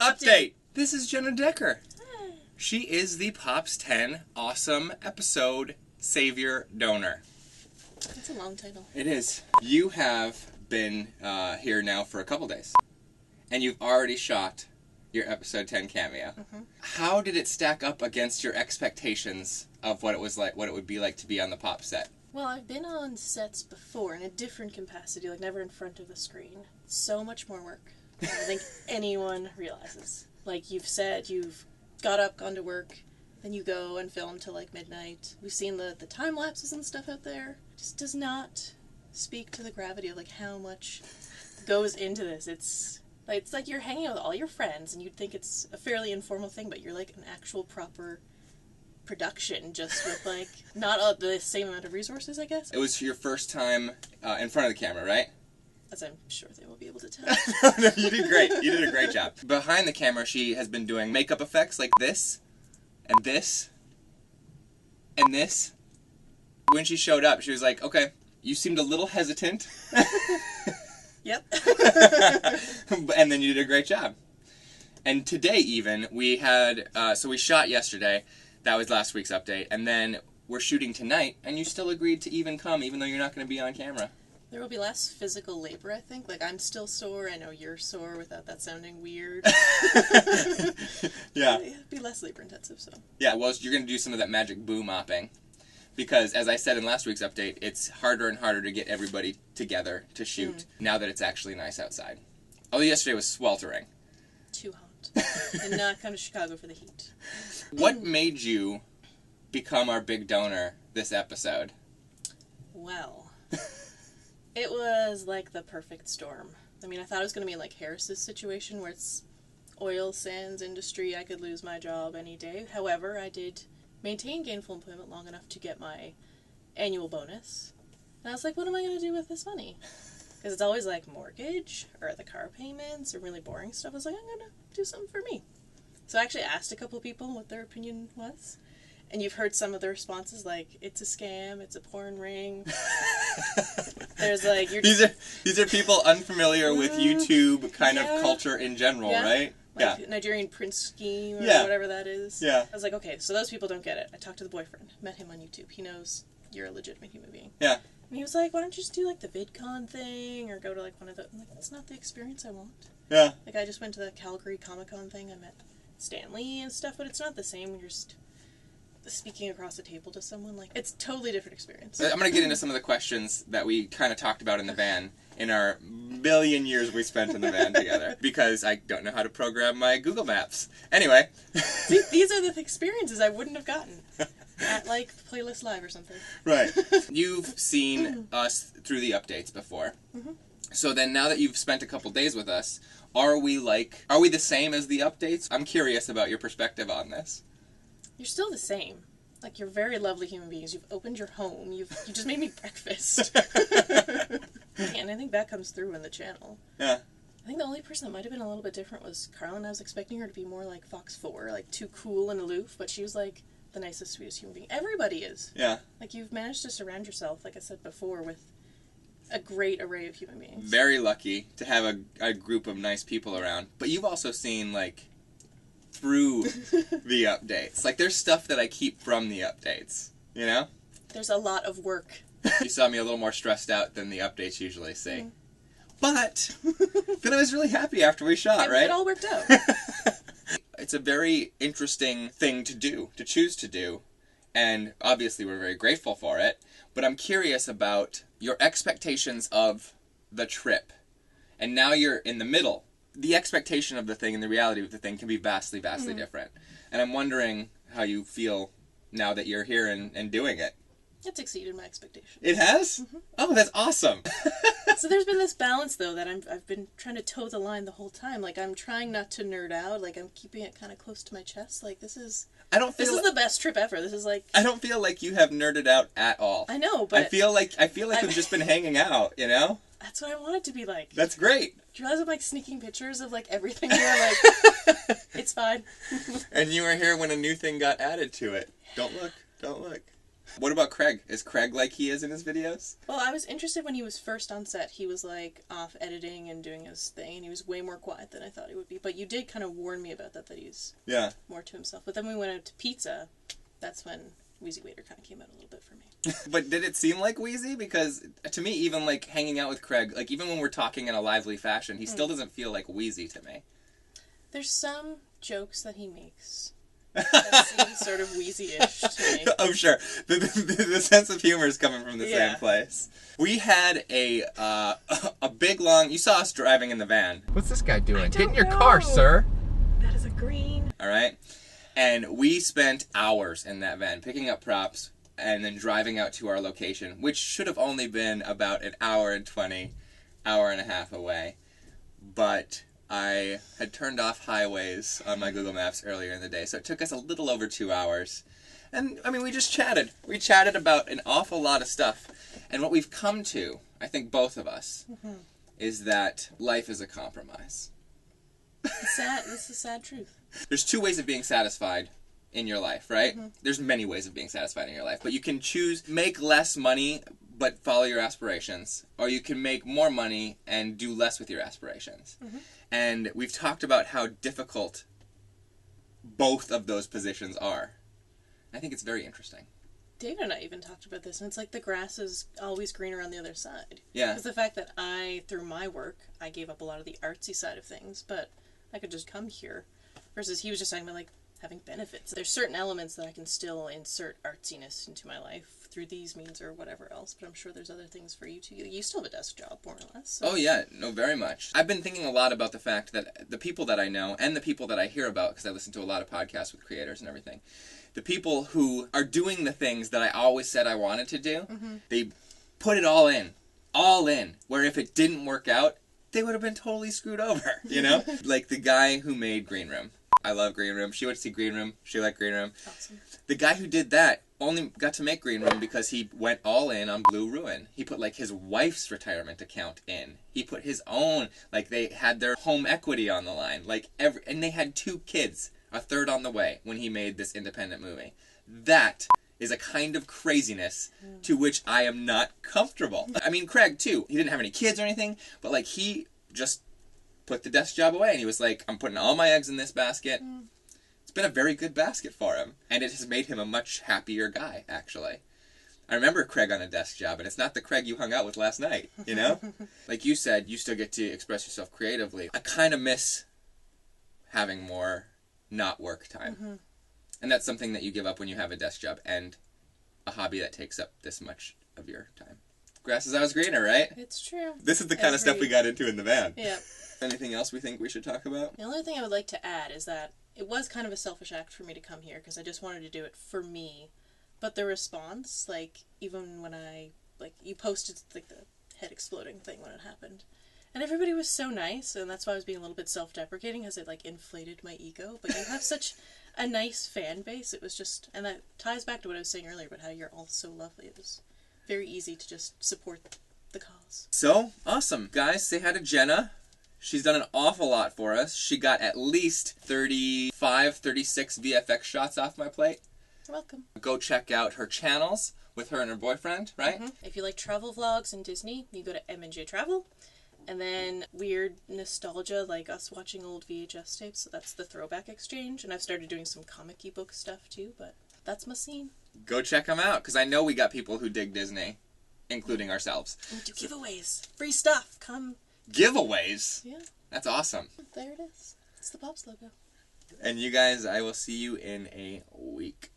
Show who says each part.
Speaker 1: Update! This is Jenna Decker. She is the Pops 10 Awesome Episode Savior Donor.
Speaker 2: That's a long title.
Speaker 1: It is. You have been here now for a couple days, and you've already shot your Episode 10 cameo. Mm-hmm. How did it stack up against your expectations of what it was like, what it would be like to be on the Pop set?
Speaker 2: Well, I've been on sets before in a different capacity, like never in front of a screen. So much more work than I think anyone realizes. Like you've said, you've got up, gone to work, then you go and film till like midnight. We've seen the time lapses and stuff out there. It just does not speak to the gravity of like how much goes into this. It's like you're hanging out with all your friends and you'd think it's a fairly informal thing, but you're like an actual proper production, just with like not the same amount of resources, I guess.
Speaker 1: It was your first time in front of the camera, right?
Speaker 2: As I'm sure they will be able to tell.
Speaker 1: No, you did great. You did a great job. Behind the camera, she has been doing makeup effects like this, and this, and this. When she showed up, she was like, okay, you seemed a little hesitant.
Speaker 2: Yep.
Speaker 1: And then you did a great job. And today even, we had, so we shot yesterday. That was last week's update. And then we're shooting tonight, and you still agreed to even come, even though you're not going to be on camera.
Speaker 2: There will be less physical labor, I think. Like, I'm still sore. I know you're sore without that sounding weird.
Speaker 1: Yeah.
Speaker 2: It'd be less labor intensive, so.
Speaker 1: Yeah, well, you're going to do some of that magic boo mopping. Because, as I said in last week's update, it's harder and harder to get everybody together to shoot now that it's actually nice outside. Although yesterday was sweltering.
Speaker 2: Too hot. And not come to Chicago for the heat.
Speaker 1: What made you become our big donor this episode?
Speaker 2: Well, it was like the perfect storm. I mean, I thought it was going to be like Harris's situation where it's oil sands industry. I could lose my job any day. However, I did maintain gainful employment long enough to get my annual bonus. And I was like, what am I going to do with this money? Because it's always like mortgage or the car payments or really boring stuff. I was like, I'm going to do something for me. So I actually asked a couple of people what their opinion was. And you've heard some of the responses like, it's a scam, it's a porn ring. There's like...
Speaker 1: These are people unfamiliar with YouTube kind of culture in general, right?
Speaker 2: Like Nigerian prince scheme or whatever that is.
Speaker 1: Yeah.
Speaker 2: I was like, okay, so those people don't get it. I talked to the boyfriend, met him on YouTube. He knows you're a legitimate human being.
Speaker 1: Yeah.
Speaker 2: And he was like, why don't you just do like the VidCon thing or go to like one of the... I'm like, that's not the experience I want.
Speaker 1: Yeah.
Speaker 2: Like I just went to the Calgary Comic-Con thing. I met Stan Lee and stuff, but it's not the same when you're just speaking across the table to someone. Like, it's a totally different experience.
Speaker 1: I'm going to get into some of the questions that we kind of talked about in the van in our million years we spent in the van together, because I don't know how to program my Google Maps. Anyway.
Speaker 2: See, these are the experiences I wouldn't have gotten at, like, Playlist Live or something.
Speaker 1: Right. You've seen us through the updates before. Mm-hmm. So then now that you've spent a couple days with us, are we the same as the updates? I'm curious about your perspective on this.
Speaker 2: You're still the same. Like, you're very lovely human beings. You've opened your home. You just made me breakfast. And I think that comes through in the channel.
Speaker 1: Yeah.
Speaker 2: I think the only person that might have been a little bit different was Carlin. I was expecting her to be more like Fox 4, like too cool and aloof, but she was like the nicest, sweetest human being. Everybody is.
Speaker 1: Yeah.
Speaker 2: Like, you've managed to surround yourself, like I said before, with a great array of human beings.
Speaker 1: Very lucky to have a group of nice people around. But you've also seen, like, through the updates. Like, there's stuff that I keep from the updates, you know?
Speaker 2: There's a lot of work.
Speaker 1: You saw me a little more stressed out than the updates usually see. But then I was really happy after we shot, right?
Speaker 2: It all worked out.
Speaker 1: It's a very interesting thing to do, to choose to do. And obviously we're very grateful for it. But I'm curious about your expectations of the trip. And now you're in the middle. The expectation of the thing and the reality of the thing can be vastly, vastly different. And I'm wondering how you feel now that you're here and doing it.
Speaker 2: It's exceeded my expectations.
Speaker 1: It has? Mm-hmm. Oh, that's awesome.
Speaker 2: So there's been this balance, though, that I've been trying to toe the line the whole time. Like, I'm trying not to nerd out. Like, I'm keeping it kind of close to my chest. Like, this is the best trip ever. This is like...
Speaker 1: I don't feel like you have nerded out at all.
Speaker 2: I know, but...
Speaker 1: I feel like we've just been hanging out, you know?
Speaker 2: That's what I want it to be like.
Speaker 1: That's great.
Speaker 2: Do you realize I'm, like, sneaking pictures of, like, everything here? Like, it's fine.
Speaker 1: And you were here when a new thing got added to it. Don't look. Don't look. What about Craig? Is Craig like he is in his videos?
Speaker 2: Well, I was interested when he was first on set. He was like off editing and doing his thing, and he was way more quiet than I thought he would be. But you did kind of warn me about that he's more to himself. But then we went out to pizza. That's when Wheezy Waiter kind of came out a little bit for me.
Speaker 1: But did it seem like Wheezy? Because to me, even like hanging out with Craig, like even when we're talking in a lively fashion, he still doesn't feel like Wheezy to me.
Speaker 2: There's some jokes that he makes that seem sort of Wheezy-ish to me.
Speaker 1: Oh, sure. The sense of humor is coming from the same place. We had a big, long... You saw us driving in the van.
Speaker 3: What's this guy doing? Get in your car, sir.
Speaker 2: That is a green.
Speaker 1: All right? And we spent hours in that van picking up props and then driving out to our location, which should have only been about an hour and 20, hour and a half away. But I had turned off highways on my Google Maps earlier in the day, so it took us a little over 2 hours. And, I mean, we just chatted. We chatted about an awful lot of stuff. And what we've come to, I think both of us, is that life is a compromise.
Speaker 2: This is a sad truth.
Speaker 1: There's two ways of being satisfied in your life, right? There's many ways of being satisfied in your life, but you can choose make less money but follow your aspirations, or you can make more money and do less with your aspirations. And we've talked about how difficult both of those positions are. I think it's very interesting.
Speaker 2: David and I even talked about this, and it's like the grass is always greener on the other side.
Speaker 1: Yeah.
Speaker 2: Because the fact that through my work, I gave up a lot of the artsy side of things, but I could just come here. Versus he was just talking about, like, having benefits. There's certain elements that I can still insert artsiness into my life through these means or whatever else, but I'm sure there's other things for you too. You still have a desk job, more or less. So.
Speaker 1: Oh yeah, no, very much. I've been thinking a lot about the fact that the people that I know and the people that I hear about, because I listen to a lot of podcasts with creators and everything, the people who are doing the things that I always said I wanted to do, they put it all in, where if it didn't work out, they would have been totally screwed over, you know? Like the guy who made Green Room. I love Green Room. She went to see Green Room. She liked Green Room.
Speaker 2: Awesome.
Speaker 1: The guy who did that only got to make Green Room because he went all in on Blue Ruin. He put, like, his wife's retirement account in. He put his own, like, they had their home equity on the line. Like, and they had 2 kids, a third on the way, when he made this independent movie. That is a kind of craziness to which I am not comfortable. I mean, Craig, too. He didn't have any kids or anything, but, like, he just put the desk job away, and he was like, I'm putting all my eggs in this basket. It's been a very good basket for him, and it has made him a much happier guy, actually. I remember Craig on a desk job, and it's not the Craig you hung out with last night, you know? Like you said, you still get to express yourself creatively. I kind of miss having more not work time. And that's something that you give up when you have a desk job and a hobby that takes up this much of your time. Grass is always greener, right?
Speaker 2: It's true.
Speaker 1: This is the kind of stuff we got into in the van.
Speaker 2: Yeah.
Speaker 1: Anything else we think we should talk about?
Speaker 2: The only thing I would like to add is that it was kind of a selfish act for me to come here because I just wanted to do it for me. But the response, like, even when you posted, like, the head exploding thing when it happened. And everybody was so nice, and that's why I was being a little bit self-deprecating as it, like, inflated my ego. But you have such a nice fan base. It was just, and that ties back to what I was saying earlier about how you're all so lovely. It was very easy to just support the cause.
Speaker 1: So, awesome. Guys, say hi to Jenna. She's done an awful lot for us. She got at least 35, 36 VFX shots off my plate.
Speaker 2: You're welcome.
Speaker 1: Go check out her channels with her and her boyfriend, right?
Speaker 2: If you like travel vlogs and Disney, you go to M&J Travel. And then weird nostalgia, like us watching old VHS tapes, so that's the Throwback Exchange. And I've started doing some comic-y book stuff too, but that's my scene.
Speaker 1: Go check them out, because I know we got people who dig Disney, including ourselves.
Speaker 2: And we do giveaways. Free stuff. Come.
Speaker 1: Giveaways?
Speaker 2: Yeah.
Speaker 1: That's awesome.
Speaker 2: There it is. It's the Pops logo.
Speaker 1: And you guys, I will see you in a week.